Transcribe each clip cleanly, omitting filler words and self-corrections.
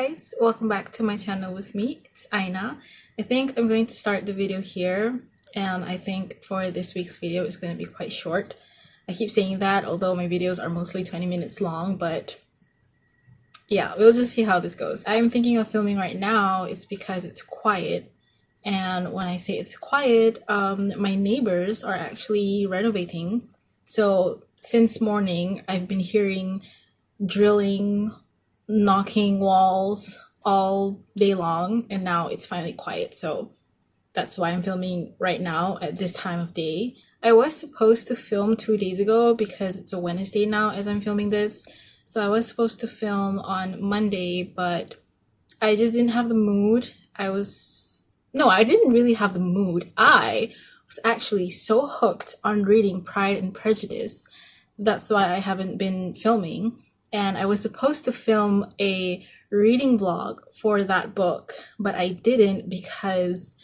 guys, welcome back to my channel with me. It's Aina. I think I'm going to start the video here, and I think for this week's video it's going to be quite short. I keep saying that, although my videos are mostly 20 minutes long, but yeah, we'll just see how this goes. I'm thinking of filming right now. It's because it's quiet, and when I say it's quiet, my neighbors are actually renovating. So since morning I've been hearing drilling, knocking walls all day long, and now it's finally quiet, so that's why I'm filming right now at this time of day. I was supposed to film 2 days ago because it's a Wednesday now as I'm filming this, so I was supposed to film on Monday, but I just didn't have the mood. I didn't really have the mood. I was actually so hooked on reading Pride and Prejudice. That's why I haven't been filming. And I was supposed to film a reading vlog for that book, but I didn't because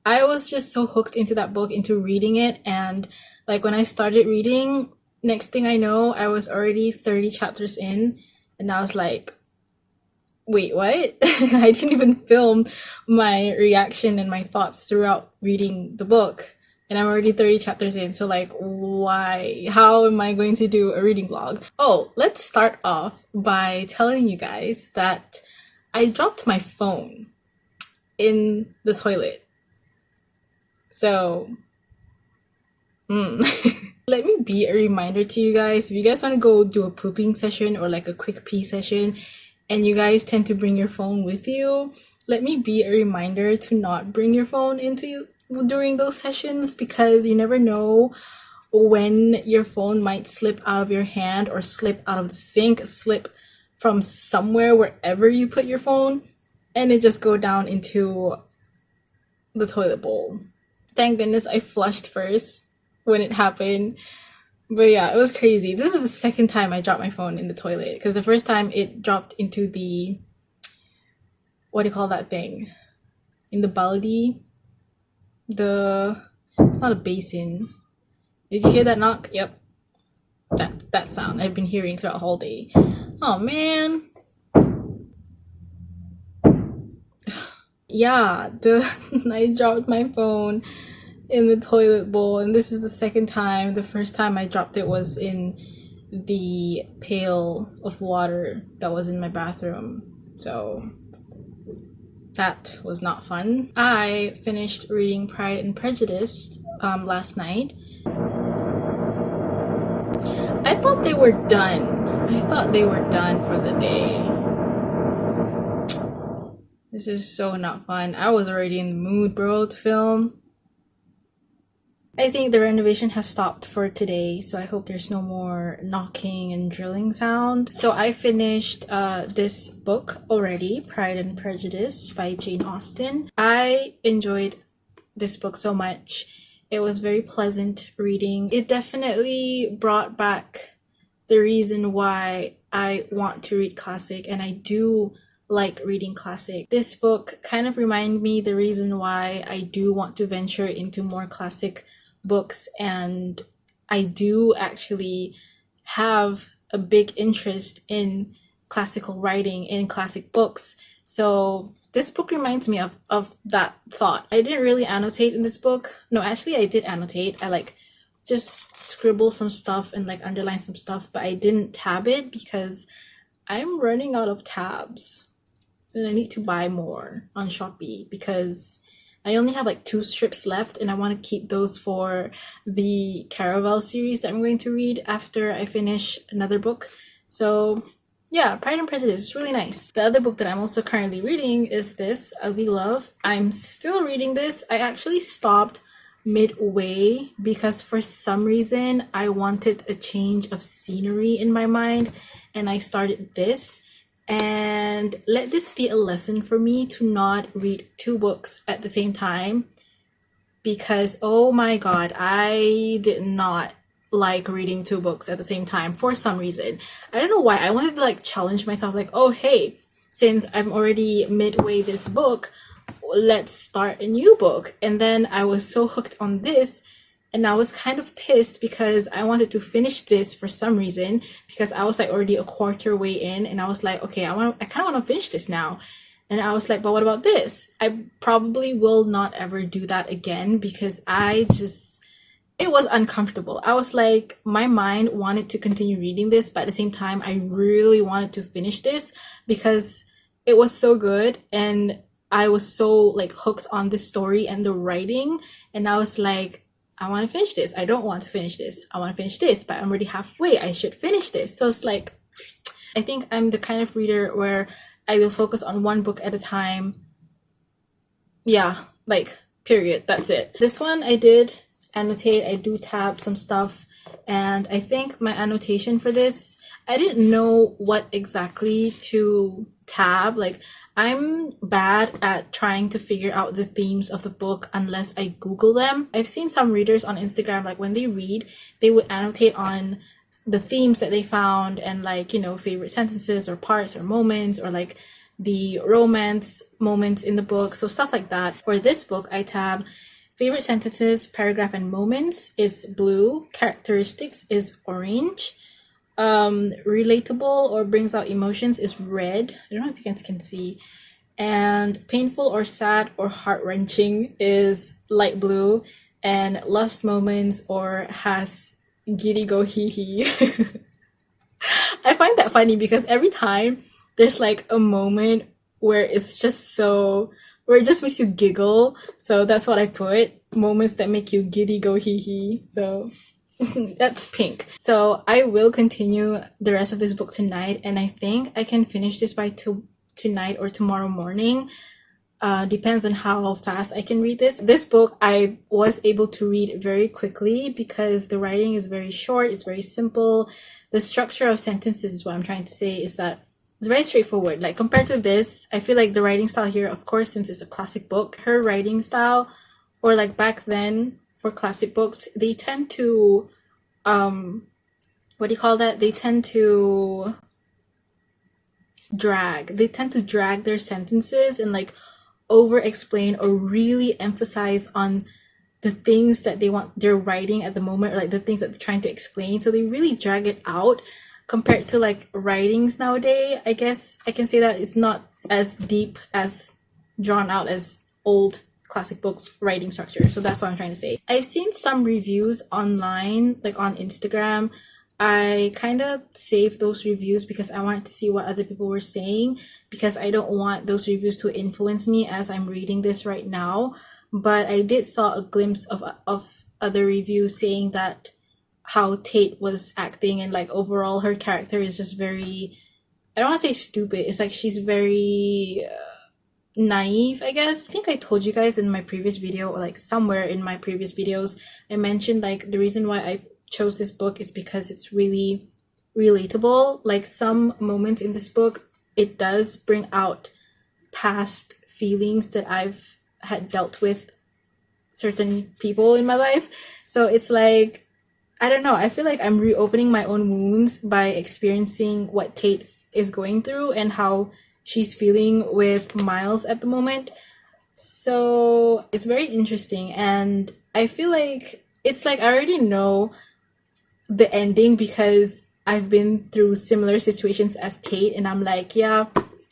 I was just so hooked into that book, into reading it. And like when I started reading, next thing I know, I was already 30 chapters in, and I was like, wait, what? I didn't even film my reaction and my thoughts throughout reading the book. And I'm already 30 chapters in, so like, why? How am I going to do a reading vlog? Oh, let's start off by telling you guys that I dropped my phone in the toilet. So, let me be a reminder to you guys, if you guys want to go do a pooping session or like a quick pee session, and you guys tend to bring your phone with you, let me be a reminder to not bring your phone during those sessions, because you never know when your phone might slip out of your hand or slip out of the sink, slip from somewhere, wherever you put your phone, and it just go down into the toilet bowl. Thank goodness I flushed first when it happened. But yeah, it was crazy. This is the second time I dropped my phone in the toilet, because the first time it dropped into the, what do you call that thing? In the baldi? It's not a basin. Did you hear that knock? Yep. That sound I've been hearing throughout the whole day. Oh man. Yeah, I dropped my phone in the toilet bowl, and this is the second time. The first time I dropped it was in the pail of water that was in my bathroom. So that was not fun. I finished reading Pride and Prejudice last night. I thought they were done. I thought they were done for the day. This is so not fun. I was already in the mood, bro, to film. I think the renovation has stopped for today, so I hope there's no more knocking and drilling sound. So I finished this book already, Pride and Prejudice by Jane Austen. I enjoyed this book so much. It was very pleasant reading. It definitely brought back the reason why I want to read classic, and I do like reading classic. This book kind of reminded me the reason why I do want to venture into more classic books, and I do actually have a big interest in classical writing, in classic books. So this book reminds me of that thought. I didn't really annotate in this book. No, actually I did annotate. I like just scribble some stuff and like underline some stuff, but I didn't tab it because I'm running out of tabs and I need to buy more on Shopee, because I only have like 2 strips left, and I want to keep those for the Caravel series that I'm going to read after I finish another book. So yeah, Pride and Prejudice is really nice. The other book that I'm also currently reading is this, Ugly Love. I'm still reading this. I actually stopped midway because for some reason I wanted a change of scenery in my mind, and I started this. And let this be a lesson for me to not read 2 books at the same time, because oh my god, I did not like reading 2 books at the same time for some reason. I don't know why. I wanted to like challenge myself, like, oh hey, since I'm already midway this book, let's start a new book. And then I was so hooked on this and I was kind of pissed because I wanted to finish this for some reason, because I was like already a quarter way in, and I was like, okay, I kind of want to finish this now. And I was like, but what about this? I probably will not ever do that again, because it was uncomfortable. I was like, my mind wanted to continue reading this, but at the same time, I really wanted to finish this because it was so good, and I was so like hooked on the story and the writing, and I was like, I want to finish this. I don't want to finish this. I want to finish this, but I'm already halfway. I should finish this. So it's like, I think I'm the kind of reader where I will focus on one book at a time. Yeah, like, period. That's it. This one I did annotate. I do tab some stuff. And I think my annotation for this, I didn't know what exactly to tab. Like, I'm bad at trying to figure out the themes of the book unless I Google them. I've seen some readers on Instagram, like when they read, they would annotate on the themes that they found, and like, you know, favorite sentences or parts or moments, or like the romance moments in the book. So stuff like that. For this book, I tab favorite sentences, paragraph, and moments is blue. Characteristics is orange. Relatable or brings out emotions is red. I don't know if you guys can see. And painful or sad or heart-wrenching is light blue. And lust moments or has giddy go hee hee. I find that funny because every time there's like a moment where it's just so, where it just makes you giggle. So that's what I put. Moments that make you giddy go hee hee. So that's pink. So I will continue the rest of this book tonight, and I think I can finish this by tonight or tomorrow morning. Depends on how fast I can read this. This book I was able to read very quickly because the writing is very short, it's very simple. The structure of sentences is what I'm trying to say, is that it's very straightforward. Like compared to this, I feel like the writing style here, of course, since it's a classic book, her writing style, or like back then for classic books, they tend to what do you call that? They tend to drag their sentences and like over explain or really emphasize on the things that they're writing at the moment, or like the things that they're trying to explain. So they really drag it out compared to like writings nowadays. I guess I can say that it's not as deep, as drawn out as old classic books writing structure. So that's what I'm trying to say. I've seen some reviews online, like on Instagram. I kind of saved those reviews because I wanted to see what other people were saying, because I don't want those reviews to influence me as I'm reading this right now. But I did saw a glimpse of other reviews saying that how Tate was acting, and like overall her character is just very, I don't want to say stupid, it's like she's very naive, I guess. I think I told you guys in my previous video, or like somewhere in my previous videos, I mentioned like the reason why I chose this book is because it's really relatable. Like some moments in this book, it does bring out past feelings that I've had dealt with certain people in my life. So it's like, I don't know, I feel like I'm reopening my own wounds by experiencing what Tate is going through and how she's feeling with Miles at the moment. So it's very interesting, and I feel like it's like I already know the ending because I've been through similar situations as Tate, and I'm like, yeah,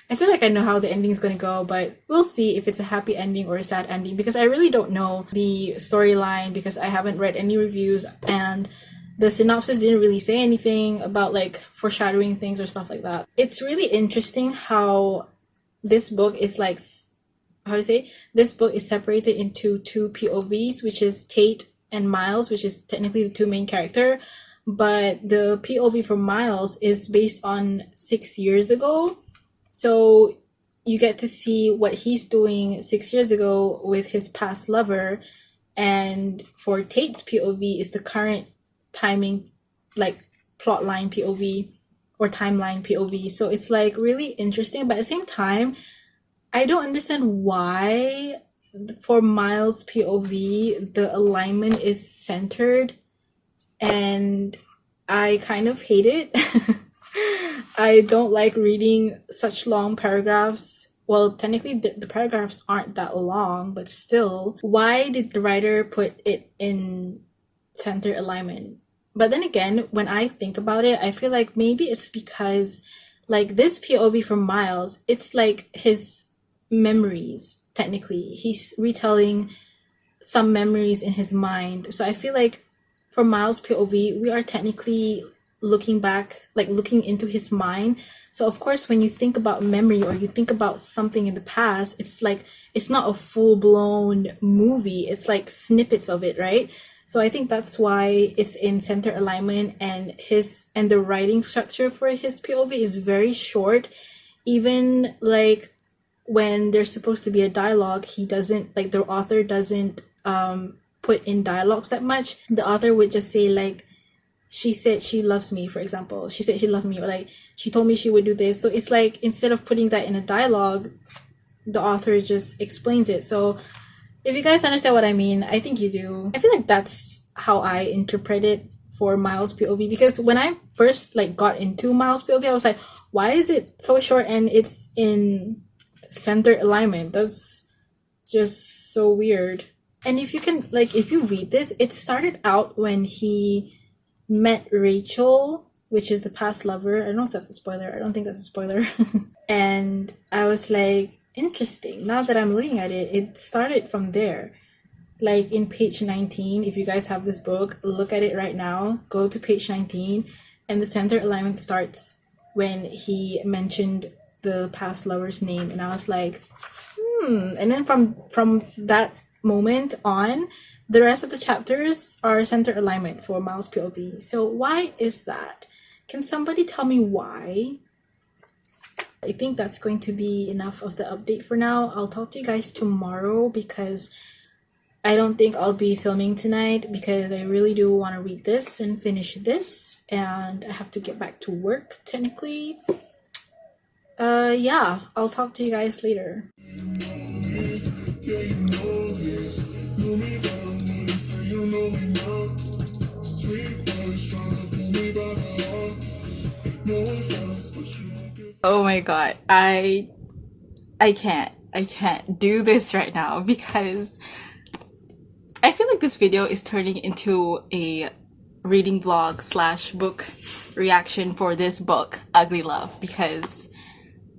I feel like I know how the ending is going to go, but we'll see if it's a happy ending or a sad ending, because I really don't know the storyline because I haven't read any reviews, and the synopsis didn't really say anything about like foreshadowing things or stuff like that. It's really interesting how this book is like, this book is separated into two POVs, which is Tate and Miles, which is technically the two main character. But the POV for Miles is based on 6 years ago. So you get to see what he's doing 6 years ago with his past lover. And for Tate's POV is the current timing, like plotline POV or timeline POV. So it's like really interesting, but at the same time, I don't understand why for Miles POV the alignment is centered, and I kind of hate it. I don't like reading such long paragraphs. Well, technically the paragraphs aren't that long, but still, why did the writer put it in center alignment. But then again, when I think about it, I feel like maybe it's because like this POV from Miles, it's like his memories, technically. He's retelling some memories in his mind. So I feel like for Miles' POV, we are technically looking back, like looking into his mind. So of course, when you think about memory or you think about something in the past, it's like it's not a full-blown movie. It's like snippets of it, right? So I think that's why it's in center alignment, and the writing structure for his POV is very short. Even like when there's supposed to be a dialogue, he doesn't, like the author doesn't put in dialogues that much. The author would just say like, she said she loves me, for example. She said she loved me, or like she told me she would do this. So it's like instead of putting that in a dialogue, the author just explains it. So if you guys understand what I mean, I think you do. I feel like that's how I interpret it for Miles' POV, because when I first like got into Miles' POV, I was like, why is it so short and it's in center alignment? That's just so weird. And if you can, like, if you read this, it started out when he met Rachel, which is the past lover. I don't know if that's a spoiler. I don't think that's a spoiler. And I was like, interesting. Now that I'm looking at it, it started from there. Like in page 19, if you guys have this book, look at it right now. Go to page 19, and the center alignment starts when he mentioned the past lover's name, and I was like, and then from that moment on, the rest of the chapters are center alignment for Miles' POV. So why is that? Can somebody tell me why? I think that's going to be enough of the update for now. I'll talk to you guys tomorrow, because I don't think I'll be filming tonight, because I really do want to read this and finish this, and I have to get back to work technically. Yeah, I'll talk to you guys later. Oh my god, I can't do this right now, because I feel like this video is turning into a reading vlog / book reaction for this book, Ugly Love, because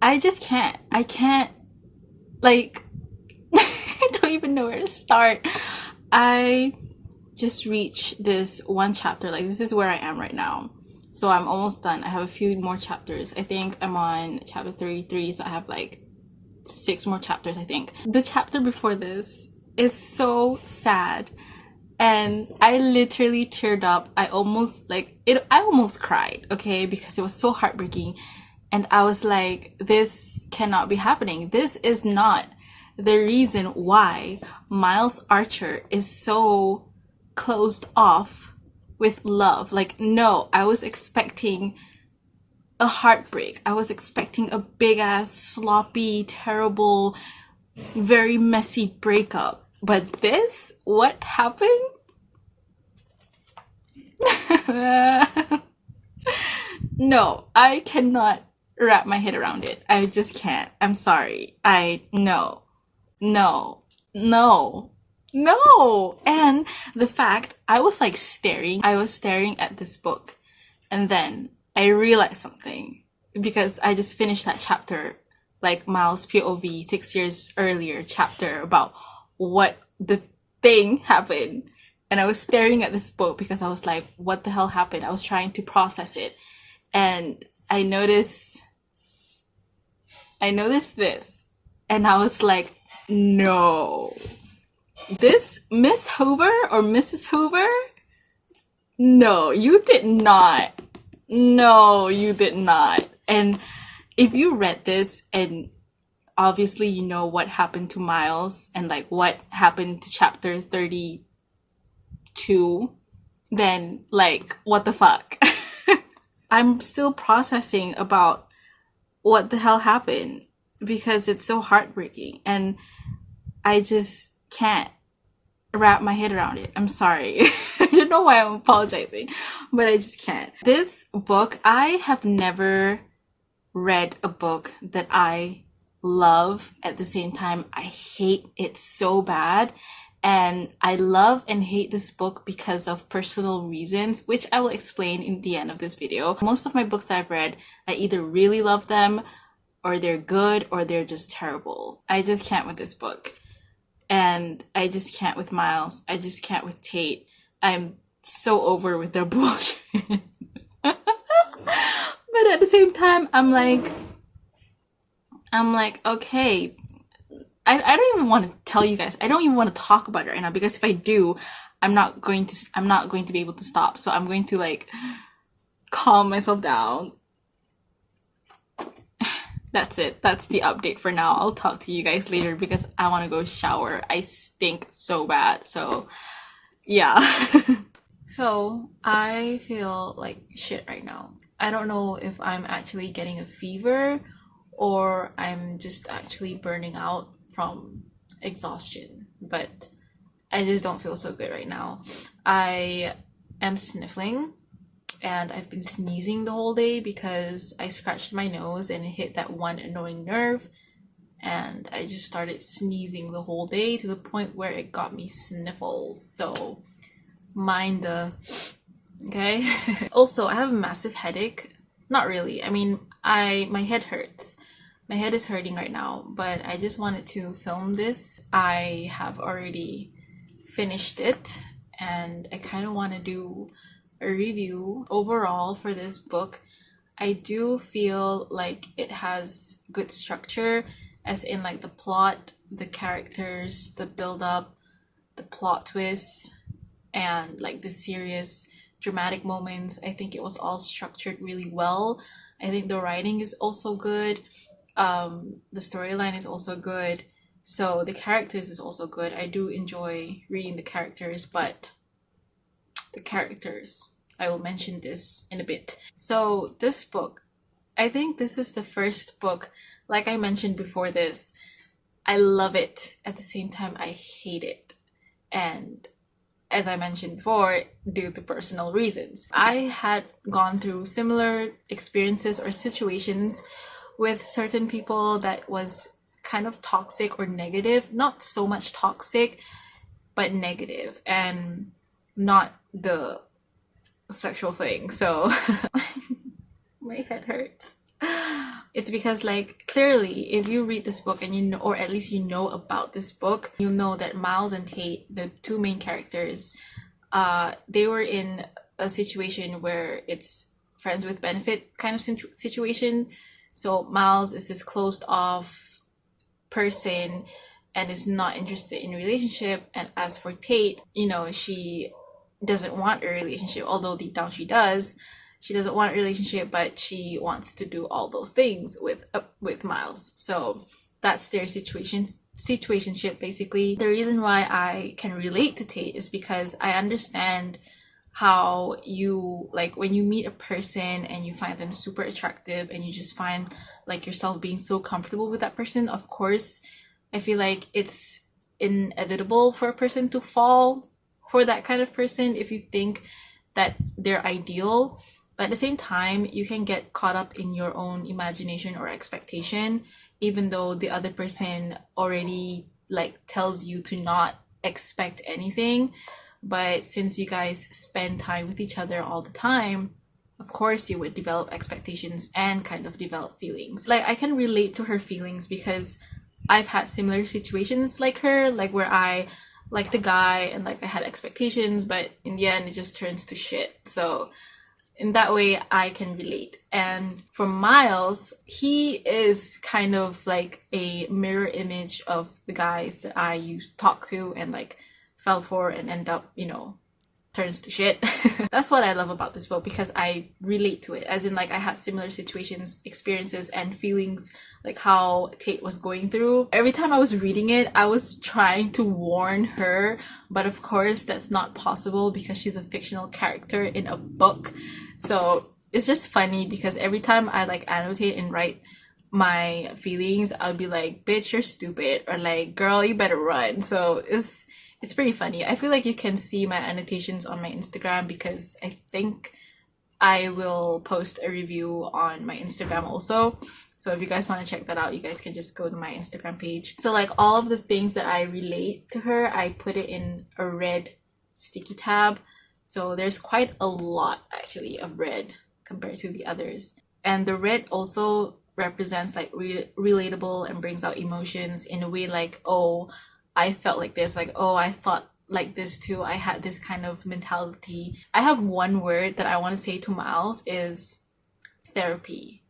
I just can't. I can't, like, I don't even know where to start. I just reached this one chapter. Like, this is where I am right now. So I'm almost done. I have a few more chapters. I think I'm on chapter 33, so I have like 6 more chapters, I think. The chapter before this is so sad, and I literally teared up. I almost cried, okay, because it was so heartbreaking. And I was like, this cannot be happening. This is not the reason why Miles Archer is so closed off with love. Like, no, I was expecting a heartbreak. I was expecting a big ass, sloppy, terrible, very messy breakup. But this, what happened? No, I cannot wrap my head around it. I just can't. I'm sorry. No. And the fact, I was staring at this book, and then I realized something, because I just finished that chapter, like Miles' POV 6 years earlier chapter, about what the thing happened. And I was staring at this book because I was like, what the hell happened? I was trying to process it. And I noticed this, and I was like, no, this Miss Hoover or Mrs. Hoover, no, you did not. No, you did not. And if you read this, and obviously you know what happened to Miles and like what happened to chapter 32, then like, what the fuck? I'm still processing about what the hell happened, because it's so heartbreaking, and I just can't wrap my head around it. I'm sorry. I don't know why I'm apologizing, but I just can't. This book, I have never read a book that I love at the same time I hate it so bad. And I love and hate this book because of personal reasons, which I will explain in the end of this video. Most of my books that I've read, I either really love them, or they're good, or they're just terrible. I just can't with this book. And I just can't with Miles. I just can't with Tate. I'm so over with their bullshit. But at the same time, I'm like, okay, I don't even want to tell you guys. I don't even want to talk about it right now, because if I do, I'm not going to be able to stop. So I'm going to like calm myself down. That's it. That's the update for now. I'll talk to you guys later because I want to go shower. I stink so bad. So yeah. So I feel like shit right now. I don't know if I'm actually getting a fever or I'm just actually burning out from exhaustion, but I just don't feel so good right now. I am sniffling and I've been sneezing the whole day because I scratched my nose and it hit that one annoying nerve, and I just started sneezing the whole day to the point where it got me sniffles. So mind the okay. Also, I have a massive headache. Not really. I mean, my head hurts. My head is hurting right now, but I just wanted to film this. I have already finished it and I kind of want to do a review overall for this book. I do feel like it has good structure, as in like the plot, the characters, the build up, the plot twists, and like the serious dramatic moments. I think it was all structured really well. I think the writing is also good. The storyline is also good. So the characters is also good. I do enjoy reading the characters, but the characters, I will mention this in a bit. So this book, I think this is the first book, like I mentioned before this, I love it. At the same time, I hate it. And as I mentioned before, due to personal reasons. I had gone through similar experiences or situations with certain people that was kind of toxic or negative. Not so much toxic, but negative, and not the sexual thing. So my head hurts. It's because, like, clearly if you read this book and you know, or at least you know about this book, you know that Miles and Tate, the two main characters, they were in a situation where it's friends with benefit kind of situation. So Miles is this closed off person and is not interested in a relationship, and as for Tate, you know, she doesn't want a relationship, although deep down she does. She doesn't want a relationship, but she wants to do all those things with Miles. So that's their situationship basically. The reason why I can relate to Tate is because I understand how you, like, when you meet a person and you find them super attractive and you just find like yourself being so comfortable with that person, of course I feel like it's inevitable for a person to fall for that kind of person if you think that they're ideal. But at the same time, you can get caught up in your own imagination or expectation, even though the other person already like tells you to not expect anything. But since you guys spend time with each other all the time, of course you would develop expectations and kind of develop feelings. Like, I can relate to her feelings because I've had similar situations like her, like where I like the guy and like I had expectations, but in the end it just turns to shit. So in that way I can relate. And for Miles, he is kind of like a mirror image of the guys that I used to talk to and like fell for and end up, you know, turns to shit. That's what I love about this book, because I relate to it, as in like I had similar situations, experiences, and feelings like how Tate was going through. Every time I was reading it, I was trying to warn her, but of course that's not possible because she's a fictional character in a book. So it's just funny because every time I like annotate and write my feelings, I'll be like, bitch, you're stupid, or like, girl, you better run. So it's pretty funny. I feel like you can see my annotations on my Instagram, because I think I will post a review on my Instagram also. So if you guys want to check that out, you guys can just go to my Instagram page. So like all of the things that I relate to her, I put it in a red sticky tab. So there's quite a lot actually of red compared to the others. And the red also represents like relatable and brings out emotions in a way like, oh, I felt like this, like, oh, I thought like this too. I had this kind of mentality. I have one word that I want to say to Miles is therapy.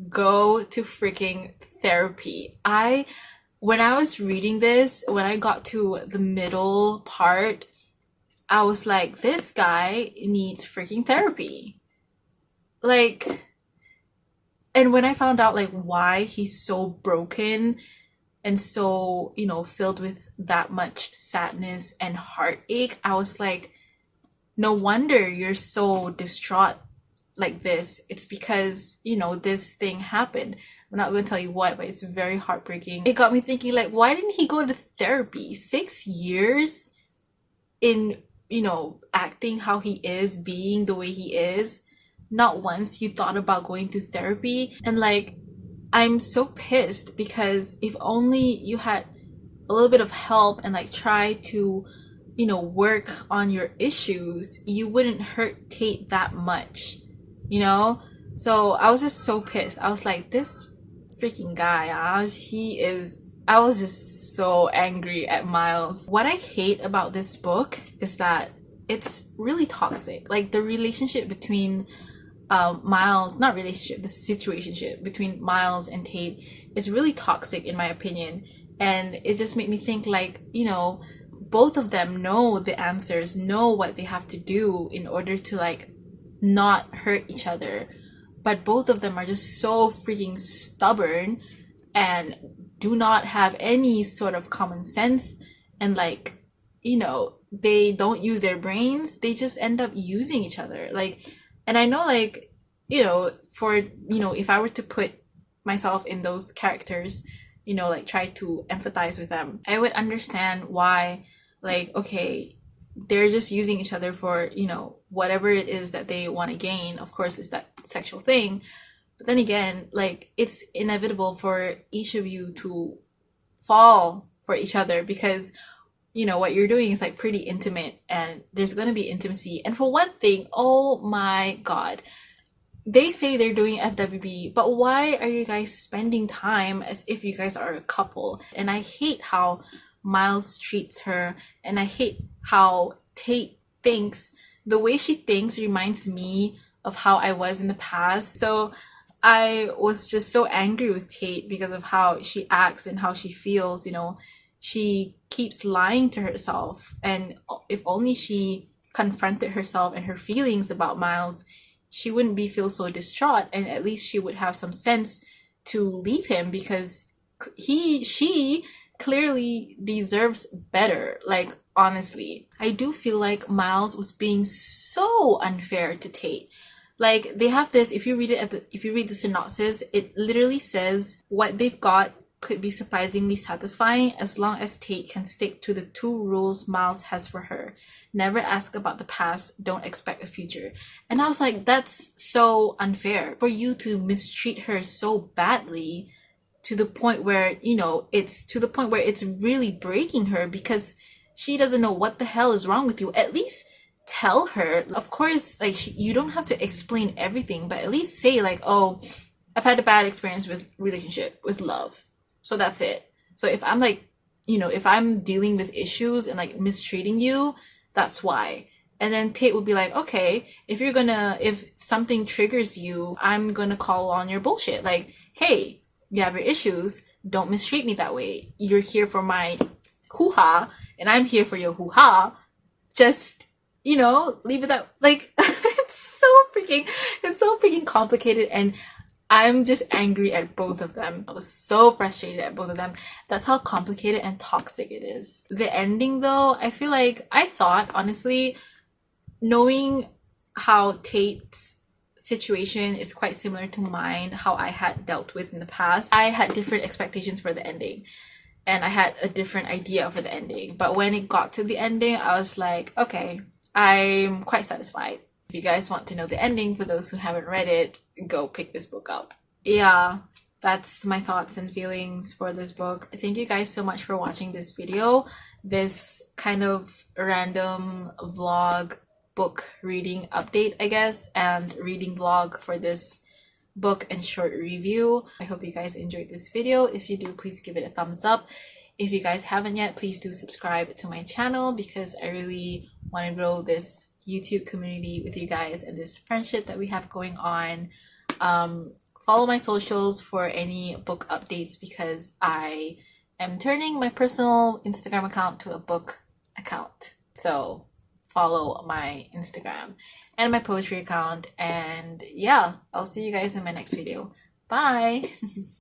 Go to freaking therapy. When I was reading this, when I got to the middle part, I was like, this guy needs freaking therapy. Like, and when I found out like why he's so broken and so, you know, filled with that much sadness and heartache, I was like, no wonder you're so distraught like this. It's because, you know, this thing happened. I'm not going to tell you what, but it's very heartbreaking. It got me thinking, like, why didn't he go to therapy? 6 years in, you know, acting how he is, being the way he is. Not once you thought about going to therapy. And like, I'm so pissed because if only you had a little bit of help and like try to, you know, work on your issues, you wouldn't hurt Tate that much, you know? So I was just so pissed. I was like, this freaking guy, I was just so angry at Miles. What I hate about this book is that it's really toxic. Like the relationship between the situationship between Miles and Tate is really toxic in my opinion. And it just made me think like, you know, both of them know the answers, know what they have to do in order to like not hurt each other. But both of them are just so freaking stubborn and do not have any sort of common sense. And like, you know, they don't use their brains. They just end up using each other. Like, and I know like, you know, for, you know, if I were to put myself in those characters, you know, like try to empathize with them, I would understand why, like, okay, they're just using each other for, you know, whatever it is that they want to gain. Of course, it's that sexual thing. But then again, like, it's inevitable for each of you to fall for each other because, you know, what you're doing is like pretty intimate and there's going to be intimacy. And for one thing, oh my God, they say they're doing FWB, but why are you guys spending time as if you guys are a couple? And I hate how Miles treats her, and I hate how Tate thinks. The way she thinks reminds me of how I was in the past. So I was just so angry with Tate because of how she acts and how she feels. You know, she keeps lying to herself, and if only she confronted herself and her feelings about Miles, she wouldn't feel so distraught, and at least she would have some sense to leave him because she clearly deserves better. Like, honestly, I do feel like Miles was being so unfair to Tate. Like, they have this, if you read the synopsis, it literally says what they've got could be surprisingly satisfying as long as Tate can stick to the 2 rules Miles has for her. Never ask about the past, don't expect a future. And I was like, that's so unfair for you to mistreat her so badly to the point where, you know, it's really breaking her because she doesn't know what the hell is wrong with you. At least tell her. Of course, like, you don't have to explain everything, but at least say like, oh, I've had a bad experience with relationship, with love. So that's it. So if I'm like, you know, if I'm dealing with issues and like mistreating you, that's why. And then Tate would be like, okay, if something triggers you, I'm gonna call on your bullshit. Like, hey, you have your issues, don't mistreat me that way. You're here for my hoo-ha, and I'm here for your hoo-ha. Just, you know, leave it out. Like, it's so freaking complicated, and I'm just angry at both of them. I was so frustrated at both of them. That's how complicated and toxic it is. The ending though, I thought, honestly, knowing how Tate's situation is quite similar to mine, how I had dealt with in the past, I had different expectations for the ending. And I had a different idea for the ending. But when it got to the ending, I was like, okay, I'm quite satisfied. If you guys want to know the ending, for those who haven't read it, go pick this book up. Yeah, that's my thoughts and feelings for this book. Thank you guys so much for watching this video. This kind of random vlog book reading update, I guess, and reading vlog for this book and short review. I hope you guys enjoyed this video. If you do, please give it a thumbs up. If you guys haven't yet, please do subscribe to my channel because I really want to grow this YouTube community with you guys and this friendship that we have going on. Follow my socials for any book updates because I am turning my personal Instagram account to a book account. So follow my Instagram and my poetry account. And yeah, I'll see you guys in my next video. Bye!